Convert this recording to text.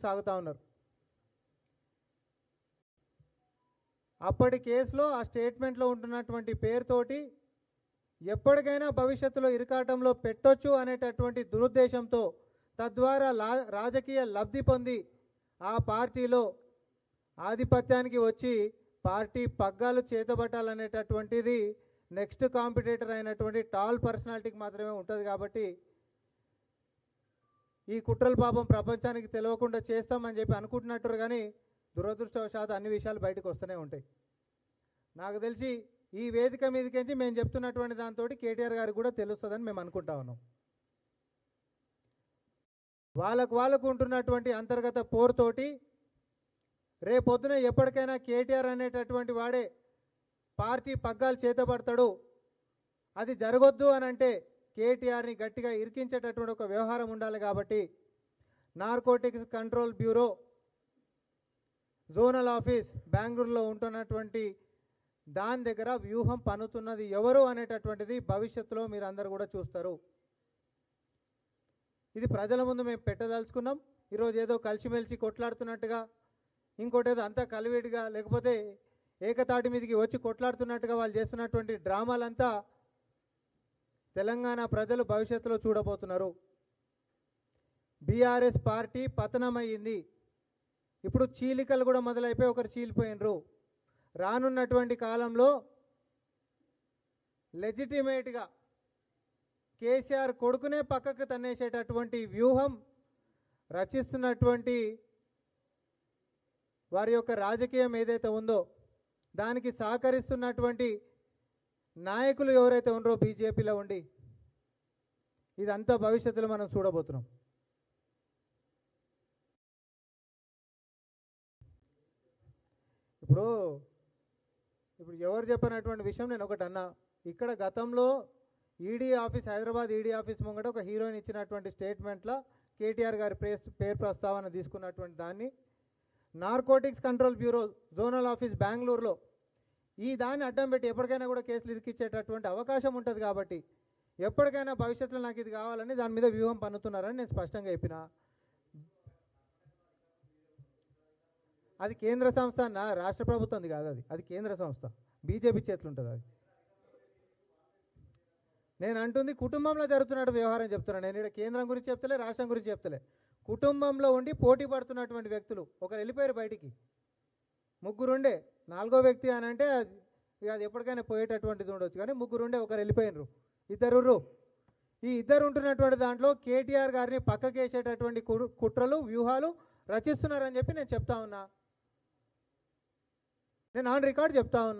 సాగుతూ ఉన్నారు. అప్పటి కేసులో ఆ స్టేట్మెంట్లో ఉంటున్నటువంటి పేరుతోటి ఎప్పటికైనా భవిష్యత్తులో ఇరకాటంలో పెట్టొచ్చు అనేటటువంటి దురుద్దేశంతో తద్వారా రాజకీయ లబ్ధి పొంది ఆ పార్టీలో ఆధిపత్యానికి వచ్చి పార్టీ పగ్గాలు చేతబట్టాలనేటటువంటిది నెక్స్ట్ కాంపిటేటర్ అయినటువంటి టాల్ పర్సనాలిటీకి మాత్రమే ఉంటుంది. కాబట్టి ఈ కుట్రల పాపం ప్రపంచానికి తెలియకుండా చేస్తామని చెప్పి అనుకుంటున్నట్టు, కానీ దురదృష్టవశాత్తు అన్ని విషయాలు బయటకు వస్తూనే ఉంటాయి. నాకు తెలిసి ఈ వేదిక మీదకించి మేము చెప్తున్నటువంటి దాంతో కేటీఆర్ గారికి కూడా తెలుస్తుందని మేము అనుకుంటా ఉన్నాం. వాళ్ళకు ఉంటున్నటువంటి అంతర్గత పోరుతోటి రేపొద్దున ఎప్పటికైనా కేటీఆర్ అనేటటువంటి వాడే పార్టీ పగ్గాలు చేతపడతాడు. అది జరగొద్దు అని అంటే కేటీఆర్ని గట్టిగా ఇరికించేటటువంటి ఒక వ్యవహారం ఉండాలి. కాబట్టి narcotics control bureau zonal office బెంగళూరులో ఉంటున్నటువంటి దాని దగ్గర వ్యూహం పన్నుతున్నది ఎవరు అనేటటువంటిది భవిష్యత్తులో మీరు అందరూ కూడా చూస్తారు. ఇది ప్రజల ముందు మేము పెట్టదలుచుకున్నాం. ఈరోజు ఏదో కలిసిమెలిసి కొట్లాడుతున్నట్టుగా, ఇంకోటి ఏదో అంతా కలివిడిగా, లేకపోతే ఏకతాటి మీదకి వచ్చి కొట్లాడుతున్నట్టుగా వాళ్ళు చేస్తున్నటువంటి డ్రామాలంతా తెలంగాణ ప్రజలు భవిష్యత్తులో చూడబోతున్నారు. బీఆర్ఎస్ పార్టీ పతనమయ్యింది. ఇప్పుడు చీలికలు కూడా మొదలైపోయి ఒకరు చీలిపోయినరు. రానున్నటువంటి కాలంలో లెజిటిమేట్గా కేసీఆర్ కొడుకునే పక్కకు తన్నేసేటటువంటి వ్యూహం రచిస్తున్నటువంటి వారి యొక్క రాజకీయం ఏదైతే ఉందో దానికి సహకరిస్తున్నటువంటి నాయకులు ఎవరైతే ఉన్నారో బీజేపీలో ఉండి, ఇదంతా భవిష్యత్తులో మనం చూడబోతున్నాం. ఇప్పుడు ఎవరు చెప్పినటువంటి విషయం నేను ఒకటి అన్నా. ఇక్కడ గతంలో ED office, Hyderabad ED office ముంగట ఒక హీరోయిన్ ఇచ్చినటువంటి స్టేట్మెంట్లో కేటీఆర్ గారి పేరు ప్రస్తావన తీసుకున్నటువంటి దాన్ని narcotics control bureau zonal office బెంగళూరులో ఈ దాన్ని అడ్డం పెట్టి ఎప్పటికైనా కూడా కేసులు ఇరికిచ్చేటటువంటి అవకాశం ఉంటుంది. కాబట్టి ఎప్పటికైనా భవిష్యత్తులో నాకు ఇది కావాలని దాని మీద వ్యూహం పన్నుతున్నారని నేను స్పష్టంగా చెప్పిన. అది కేంద్ర సంస్థ అన్న, రాష్ట్ర ప్రభుత్వంది కాదు. అది కేంద్ర సంస్థ, బీజేపీ చేతులు ఉంటుంది. అది నేను అంటుంది కుటుంబంలో జరుగుతున్నట్టు వ్యవహారం చెప్తున్నాను. నేను ఇక్కడ కేంద్రం గురించి చెప్తలే, రాష్ట్రం గురించి చెప్తలే. కుటుంబంలో ఉండి పోటీ పడుతున్నటువంటి వ్యక్తులు ఒకరు వెళ్ళిపోయారు బయటికి, ముగ్గురుండే, నాలుగో వ్యక్తి అని అంటే అది ఎప్పటికైనా పోయేటటువంటిది ఉండొచ్చు. కానీ ముగ్గురుండే ఒకరు వెళ్ళిపోయినరు, ఇద్దరు. ఈ ఇద్దరు ఉంటున్నటువంటి దాంట్లో కేటీఆర్ గారిని పక్కకేసేటటువంటి కుట్రలు వ్యూహాలు రచిస్తున్నారని చెప్పి నేను చెప్తా ఉన్నా. నేను ఆన్ రికార్డ్ చెప్తా ఉన్నా.